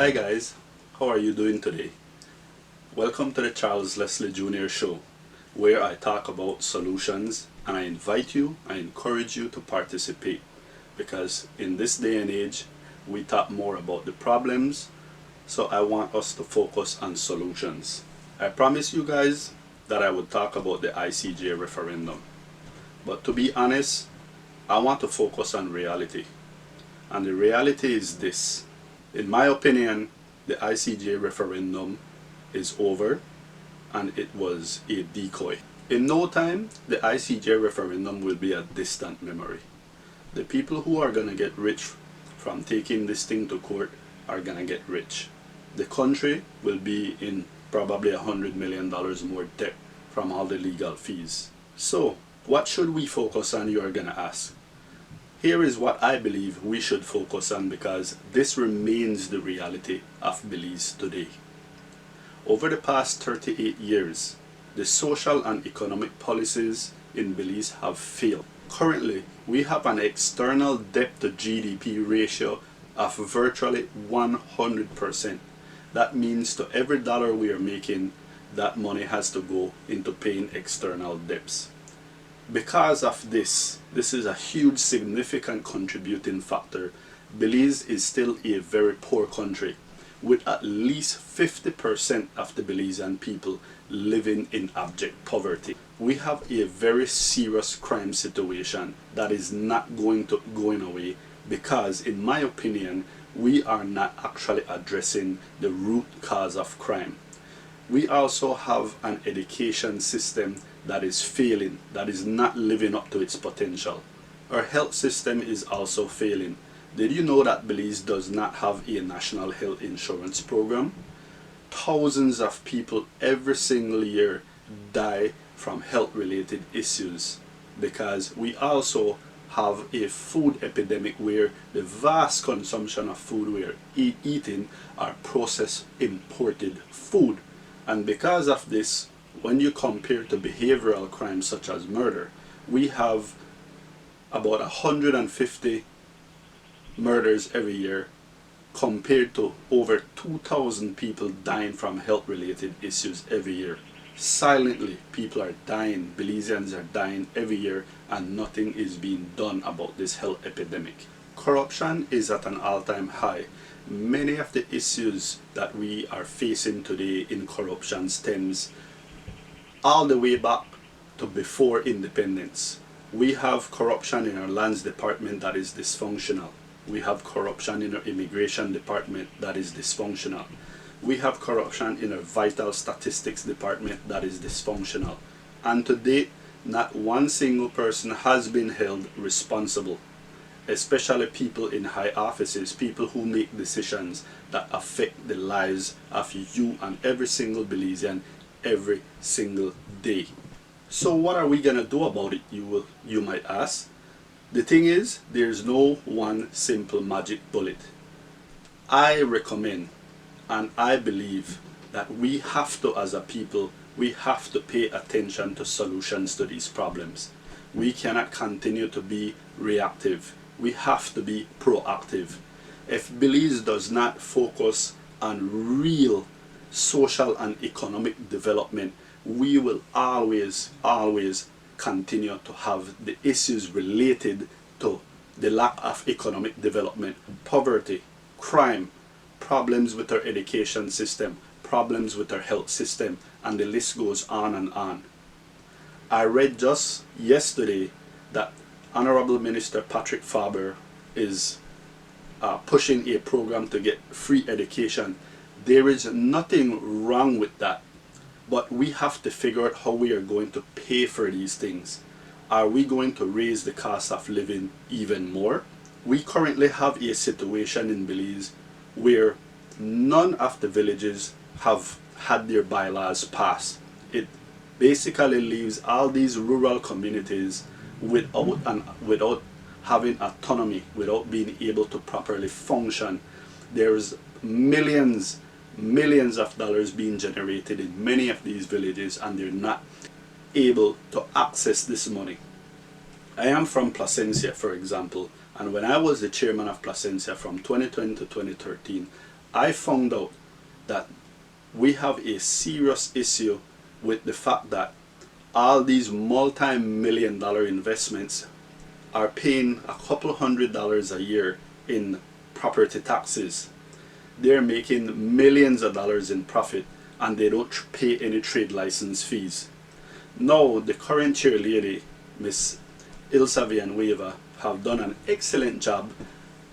Hi guys, how are you doing today? Welcome to the Charles Leslie Jr. Show, where I talk about solutions and I encourage you to participate, because in this day and age we talk more about the problems, so I want us to focus on solutions. I promised you guys that I would talk about the ICJ referendum, but to be honest, I want to focus on reality, and the reality is this. In my opinion, the ICJ referendum is over and it was a decoy. In no time, the ICJ referendum will be a distant memory. The people who are going to get rich from taking this thing to court are going to get rich. The country will be in probably $100 million more debt from all the legal fees. So, what should we focus on, you are going to ask? Here is what I believe we should focus on, because this remains the reality of Belize today. Over the past 38 years, the social and economic policies in Belize have failed. Currently, we have an external debt to GDP ratio of virtually 100%. That means to every dollar we are making, that money has to go into paying external debts. Because of this is a huge significant contributing factor. Belize is still a very poor country, with at least 50% of the Belizean people living in abject poverty. We have a very serious crime situation that is not going away, because in my opinion we are not actually addressing the root cause of crime. We also have an education system that is failing, that is not living up to its potential. Our health system is also failing. Did you know that Belize does not have a national health insurance program? Thousands of people every single year die from health related issues, because we also have a food epidemic where the vast consumption of food we are eating are processed imported food. And because of this, when you compare to behavioral crimes such as murder, we have about 150 murders every year, compared to over 2,000 people dying from health related issues every year. Silently, people are dying, Belizeans are dying every year, and nothing is being done about this health epidemic. Corruption is at an all-time high. Many of the issues that we are facing today in corruption stems all the way back to before independence. We have corruption in our lands department that is dysfunctional. We have corruption in our immigration department that is dysfunctional. We have corruption in our vital statistics department that is dysfunctional. And to date, not one single person has been held responsible, especially people in high offices, people who make decisions that affect the lives of you and every single Belizean every single day. So what are we gonna do about it, you might ask? The thing is, there's no one simple magic bullet. I recommend and I believe that we have to, as a people, we have to pay attention to solutions to these problems. We cannot continue to be reactive. We have to be proactive. If Belize does not focus on real social and economic development, we will always continue to have the issues related to the lack of economic development, poverty, crime, problems with our education system, problems with our health system, and the list goes on and on. I read just yesterday that Honorable Minister Patrick Faber is pushing a program to get free education. There is nothing wrong with that, but we have to figure out how we are going to pay for these things. Are we going to raise the cost of living even more? We currently have a situation in Belize where none of the villages have had their bylaws passed. It basically leaves all these rural communities without having autonomy, without being able to properly function. There's millions of dollars being generated in many of these villages, and they're not able to access this money. I am from Placencia, for example, and when I was the chairman of Placencia from 2020 to 2013, I found out that we have a serious issue with the fact that all these multi-million-dollar investments are paying a couple $100 a year in property taxes. They're making millions of dollars in profit, and they don't pay any trade license fees. Now, the current chair lady, Miss Ilsa Villanueva, have done an excellent job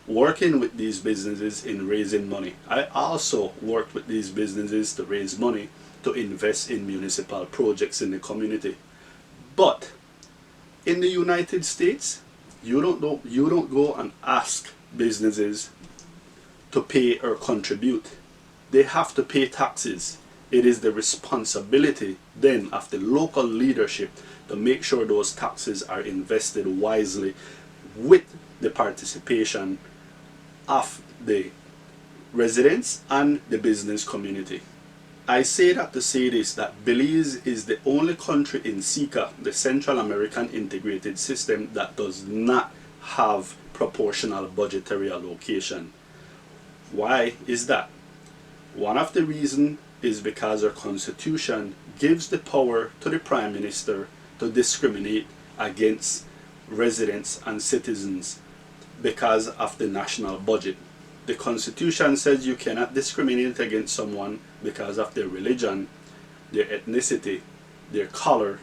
working with these businesses in raising money. I also worked with these businesses to raise money to invest in municipal projects in the community. But in the United States, you don't go and ask businesses to pay or contribute. They have to pay taxes. It is the responsibility then of the local leadership to make sure those taxes are invested wisely with the participation of the residents and the business community. I say that to say this, that Belize is the only country in SICA, the Central American Integrated System, that does not have proportional budgetary allocation. Why is that? One of the reasons is because our constitution gives the power to the Prime Minister to discriminate against residents and citizens because of the national budget. The constitution says you cannot discriminate against someone because of their religion, their ethnicity, their color,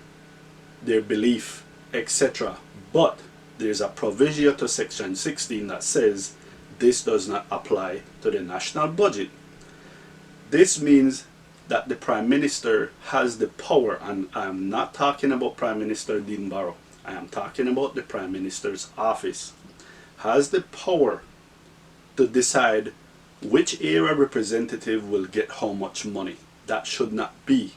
their belief, etc. But there's a provision to section 16 that says this does not apply to the national budget. This means that the Prime Minister has the power, and I'm not talking about Prime Minister Dean Barrow, I am talking about the Prime Minister's office, has the power to decide which area representative will get how much money. That should not be.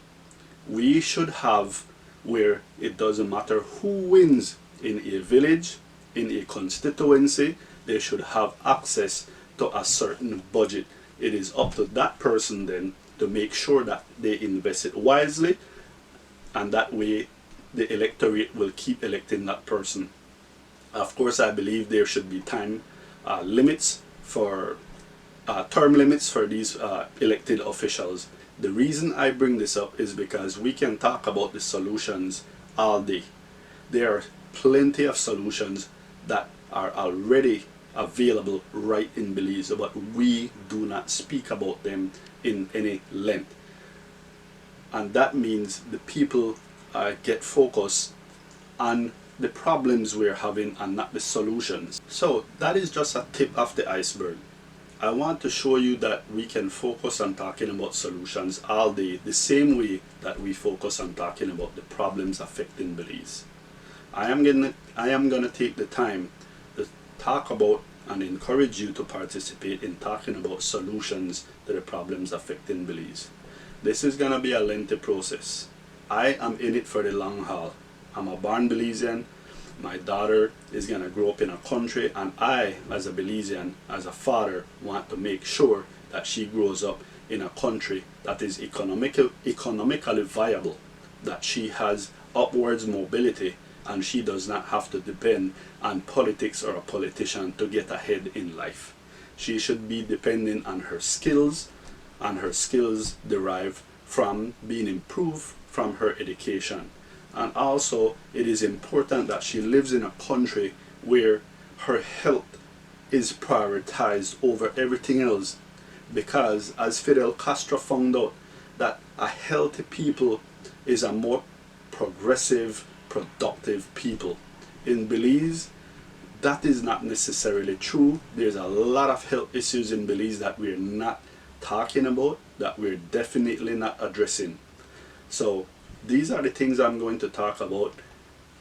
We should have where it doesn't matter who wins in a village, in a constituency, they should have access to a certain budget. It is up to that person then to make sure that they invest it wisely, and that way the electorate will keep electing that person. Of course, I believe there should be time limits for term limits for these elected officials. The reason I bring this up is because we can talk about the solutions all day. There are plenty of solutions that are already available right in Belize, but we do not speak about them in any length. And that means the people get focused on the problems we're having and not the solutions. So that is just a tip of the iceberg. I want to show you that we can focus on talking about solutions all day, the same way that we focus on talking about the problems affecting Belize. I am gonna take the time to talk about and encourage you to participate in talking about solutions to the problems affecting Belize. This is gonna be a lengthy process. I am in it for the long haul. I'm a born Belizean. My daughter is going to grow up in a country, and I, as a Belizean, as a father, want to make sure that she grows up in a country that is economically viable, that she has upwards mobility, and she does not have to depend on politics or a politician to get ahead in life. She should be depending on her skills, and her skills derive from being improved from her education. And also, it is important that she lives in a country where her health is prioritized over everything else, because as Fidel Castro found out, that a healthy people is a more progressive, productive people. In Belize, that is not necessarily true. There's a lot of health issues in Belize that we're not talking about, that we're definitely not addressing. So these are the things I'm going to talk about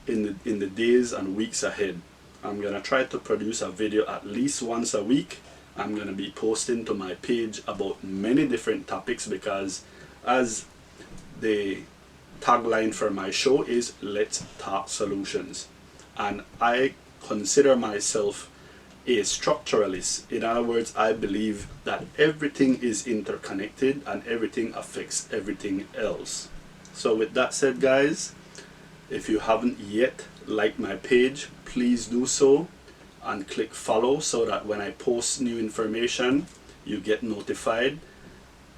in the days and weeks ahead. I'm going to try to produce a video at least once a week. I'm going to be posting to my page about many different topics, because as the tagline for my show is "Let's Talk Solutions," and I consider myself a structuralist. In other words, I believe that everything is interconnected and everything affects everything else. So with that said, guys, if you haven't yet liked my page, please do so and click follow, so that when I post new information, you get notified.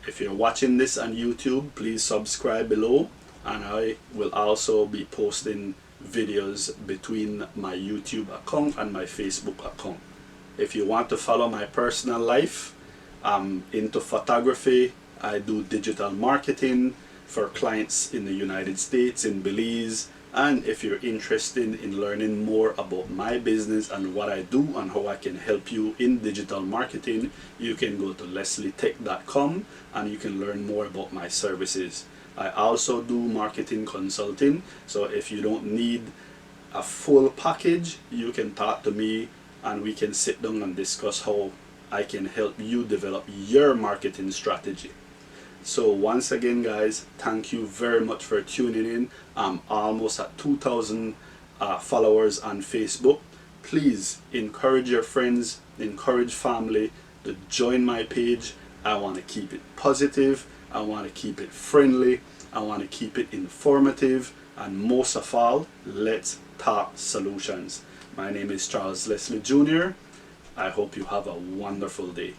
If you're watching this on YouTube, please subscribe below, and I will also be posting videos between my YouTube account and my Facebook account. If you want to follow my personal life, I'm into photography. I do digital marketing for clients in the United States, in Belize. And if you're interested in learning more about my business and what I do and how I can help you in digital marketing, you can go to leslietech.com and you can learn more about my services. I also do marketing consulting, so if you don't need a full package, you can talk to me and we can sit down and discuss how I can help you develop your marketing strategy. So once again, guys, thank you very much for tuning in. I'm almost at 2,000 followers on Facebook. Please encourage your friends, encourage family to join my page. I want to keep it positive. I want to keep it friendly. I want to keep it informative. And most of all, let's talk solutions. My name is Charles Leslie Jr. I hope you have a wonderful day.